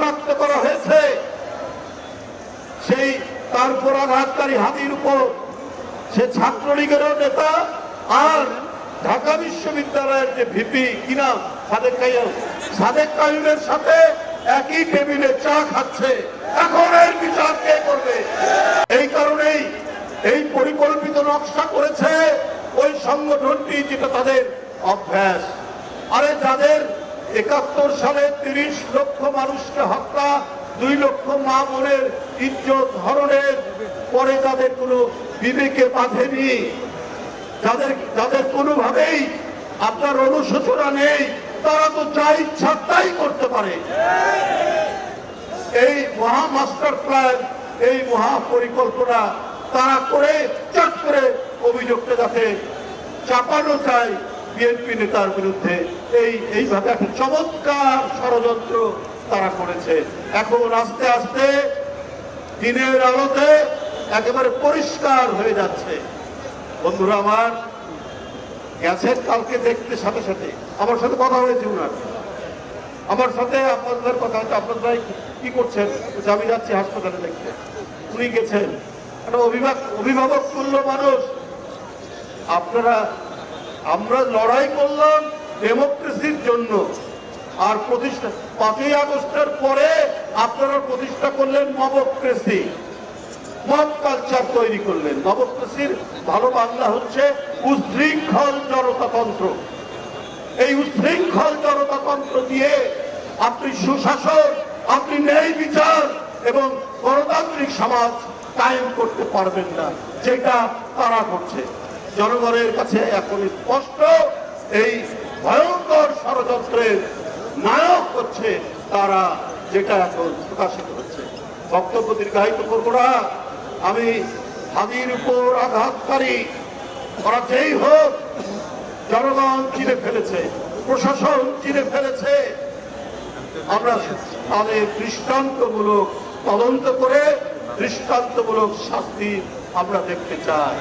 শনাক্ত করা হয়েছে, সেই তারপর আঘাতকারী হাদির উপর সে ছাত্রলীগেরও নেতা আর ঢাকা বিশ্ববিদ্যালয়ের যে ভিপি কিনা সাদেক কাইমের সাথে একই টেবিলে চা খাচ্ছে। এখন এর বিচার কে করবে? এই কারণেই এই পরিকল্পিত নকশা করেছে ওই সংগঠনটি, যেটা তাদের অভ্যাস। আরে যাদের ৭১ সালে ৩০ লক্ষ মানুষকে হত্যা, ২ লক্ষ মা বোনের ইজ্জত হরণের পরে যাদের কোনো বিবেকে বাঁধেনি, যাদের কোনোভাবেই আপনার অনুশোচনা নেই, তারা তো যা ইচ্ছা তাই করতে পারে। এই মহা মাস্টার প্ল্যান, এই মহা পরিকল্পনা তারা করে চট করে অভিযোগটা যাতে চাপানো যায় বিএনপি নেতার বিরুদ্ধে, এইভাবে একটা চমৎকার ষড়যন্ত্র তারা করেছে। এখন আস্তে আস্তে দিনের আলোতে একেবারে পরিষ্কার হয়ে যাচ্ছে। বন্ধুরা আমার, গেছেন কালকে দেখতে, সাথে সাথে আমার সাথে কথা হয়েছে উনার, আমার সাথে আপনাদের কথা হচ্ছে, আপনারা কি করছেন? আমি যাচ্ছি হাসপাতালে দেখতে। উনি গেছেন, একটা অভিভাবক তুল্য মানুষ। আমরা লড়াই করলাম ডেমোক্রেসির জন্য, আর প্রতিষ্ঠা ৫ই আগস্টের পরে আপনারা প্রতিষ্ঠা করলেন মবক্রেসি, মব কালচার তৈরি করলেন। মবক্রেসির ভালো বাংলা হচ্ছে উশৃঙ্খল জনতাতন্ত্র। এই উশৃঙ্খল জনতাতন্ত্র দিয়ে আপনি সুশাসন, আপনি ন্যায় বিচার এবং গণতান্ত্রিক সমাজ কায়েম করতে পারবেন না, যেটা তারা করছে। জনগণের কাছে এখন স্পষ্ট এই ভয়ঙ্কর ষড়যন্ত্রের নায়ক হচ্ছে তারা, যেটা এখন প্রকাশিত হচ্ছে। বক্তব্য দীর্ঘায়িত করব না। আমি হাদির উপর আঘাতকারী ওরা যেই হোক, জনগণ চিনে ফেলেছে, প্রশাসন চিনে ফেলেছে। আমরা তাদের দৃষ্টান্তমূলক তদন্ত করে দৃষ্টান্তমূলক শাস্তি আমরা দেখতে চাই।